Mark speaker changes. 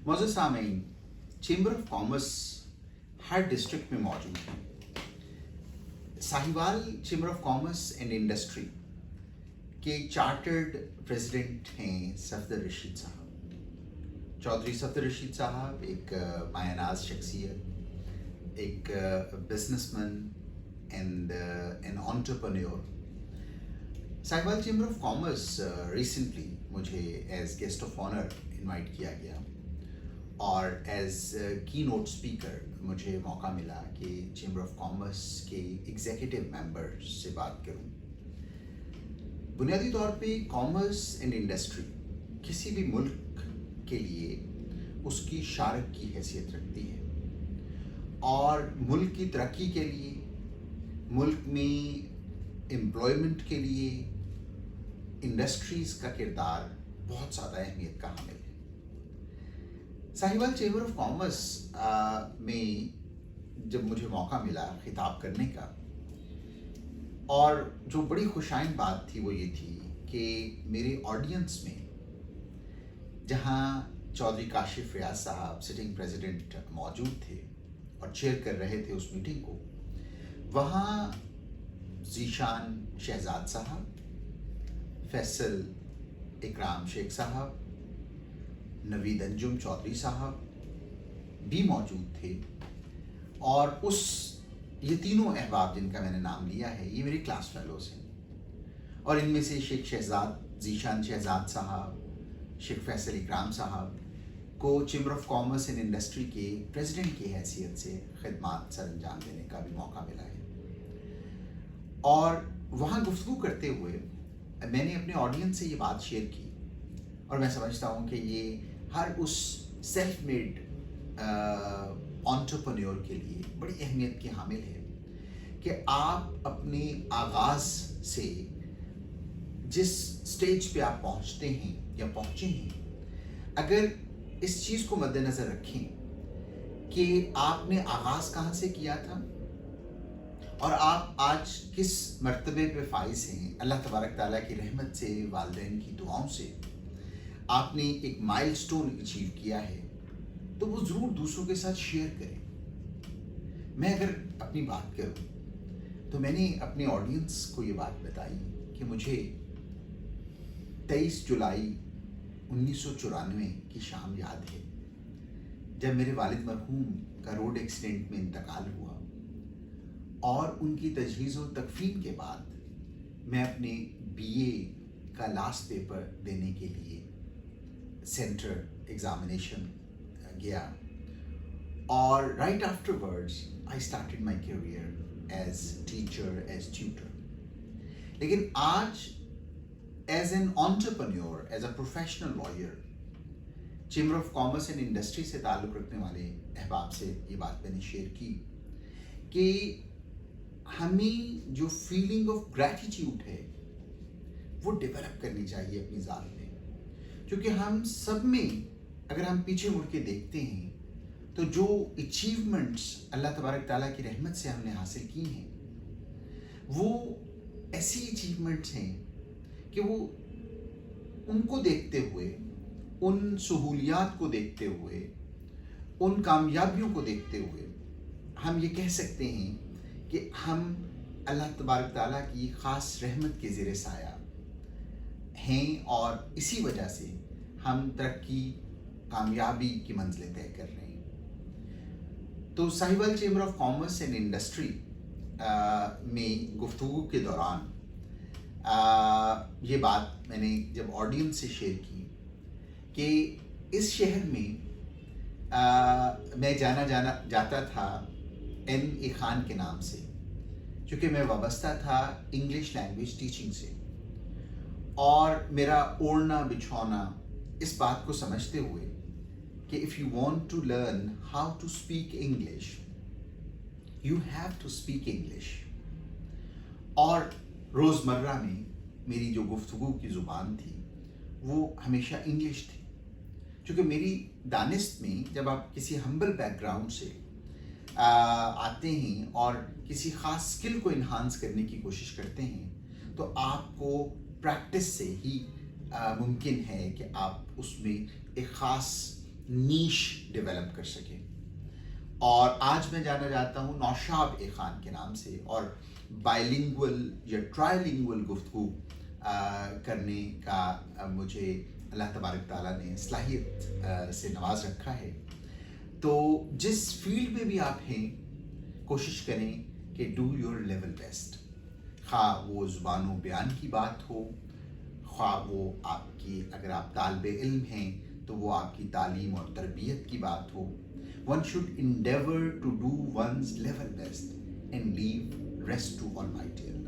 Speaker 1: मौजूद सामीन, chamber of commerce हर डिस्ट्रिक्ट में मौजूद है। Sahiwal chamber of commerce and industry के चार्टर्ड प्रेसिडेंट हैं सफदर रशीद साहब। चौधरी सफदर रशीद साहब एक मायनाज शख्सियत, एक businessman and an entrepreneur. Sahiwal chamber of commerce recently मुझे as guest of honour invite किया गया और एज की नोट स्पीकर मुझे मौका मिला कि चेंबर ऑफ कॉमर्स के एग्जीक्यूटिव मेंबर से बात करूं। बुनियादी तौर पे कॉमर्स एंड इंडस्ट्री किसी भी मुल्क के लिए उसकी शारक की हैसियत रखती है और मुल्क की तरक्की के लिए, मुल्क में एम्प्लॉयमेंट के लिए इंडस्ट्रीज़ का किरदार बहुत ज़्यादा अहमियत का हामिल है। साहिवाल चेंबर ऑफ कॉमर्स में जब मुझे मौका मिला खिताब करने का, और जो बड़ी खुशाइन बात थी वो ये थी कि मेरे ऑडियंस में जहाँ चौधरी काशिफ रियाज साहब सिटिंग प्रेसिडेंट मौजूद थे और चेयर कर रहे थे उस मीटिंग को, वहाँ ज़ीशान शहजाद साहब, फैसल इकराम शेख साहब, नवीद अंजुम चौधरी साहब भी मौजूद थे। और ये तीनों अहबाब जिनका मैंने नाम लिया है, ये मेरे क्लास फेलोज हैं और इनमें से शेख शहजाद, ज़ीशान शहजाद साहब, शेख फैसल इकराम साहब को chamber of commerce and industry के प्रेसिडेंट की हैसियत से खिदमत सर अंजाम देने का भी मौका मिला है। और वहाँ गुफ्तगू करते हुए मैंने अपने ऑडियंस से ये बात शेयर की और मैं समझता हूँ कि ये हर उस सेल्फ मेड एंटरप्रेन्योर के लिए बड़ी अहमियत की हामिल है कि आप अपने आगाज़ से जिस स्टेज पे आप पहुँचते हैं या पहुँचे हैं, अगर इस चीज़ को मद्देनज़र रखें कि आपने आगाज़ कहाँ से किया था और आप आज किस मर्तबे पे फाइज हैं, अल्लाह तबारक ताला की रहमत से, वालिदैन की दुआओं से आपने एक माइलस्टोन अचीव किया है, तो वो ज़रूर दूसरों के साथ शेयर करें। मैं अगर अपनी बात करूं तो मैंने अपने ऑडियंस को ये बात बताई कि मुझे 23 जुलाई 1994 की शाम याद है जब मेरे वालिद मरहूम का रोड एक्सीडेंट में इंतकाल हुआ और उनकी तजहीज़ व तकफीन के बाद मैं अपने बीए का लास्ट पेपर देने के लिए सेंटर एग्जामिनेशन गया और right afterwards I started my career as teacher, as tutor. लेकिन आज as an entrepreneur, as a professional lawyer, chamber of commerce and industry से ताल्लुक़ रखने वाले अहबाब से ये बात मैंने शेयर की कि हमें जो फीलिंग ऑफ ग्रैटिट्यूड है वो डेवलप करनी चाहिए अपनी ज़ात में, क्योंकि हम सब में अगर हम पीछे मुड़ के देखते हैं तो जो अचीवमेंट्स अल्लाह तबारक ताला की रहमत से हमने हासिल की हैं वो ऐसी अचीवमेंट्स हैं कि वो उनको देखते हुए, उन सहूलियात को देखते हुए, उन कामयाबियों को देखते हुए हम ये कह सकते हैं कि हम अल्लाह तबारक ताला की ख़ास रहमत के ज़ेरे साया हैं और इसी वजह से हम तरक्की, कामयाबी की मंजिलें तय कर रहे हैं। तो Sahiwal chamber of commerce and industry में गुफ्तगू के दौरान ये बात मैंने जब ऑडियंस से शेयर की कि इस शहर में मैं जाता था N.A. खान के नाम से, क्योंकि मैं वाबस्ता था इंग्लिश लैंग्वेज टीचिंग से और मेरा ओढ़ना बिछौना इस बात को समझते हुए कि if you want to learn how to speak English you have to speak English. और रोज़मर्रा में मेरी जो गुफ्तगू की ज़ुबान थी वो हमेशा इंग्लिश थी, क्योंकि मेरी दानिस्त में जब आप किसी हम्बल बैकग्राउंड से आते हैं और किसी ख़ास स्किल को इन्हांस करने की कोशिश करते हैं तो आपको प्रैक्टिस से ही मुमकिन है कि आप उसमें एक ख़ास نیش ڈیولپ کر سکیں. اور آج میں جانا چاہتا ہوں نوشاب اے خان کے نام سے, اور بائلنگول یا ٹرائلنگول گفتگو کرنے کا مجھے اللہ تبارک تعالیٰ نے صلاحیت سے نواز رکھا ہے. تو جس فیلڈ میں بھی آپ ہیں کوشش کریں کہ ڈو یور لیول بیسٹ, خواہ وہ زبان و بیان کی بات ہو, خواہ وہ آپ کی, اگر آپ طالب علم ہیں تو وہ آپ کی تعلیم اور تربیت کی بات ہو. One should endeavor to do one's level best and leave rest to Almighty Allah.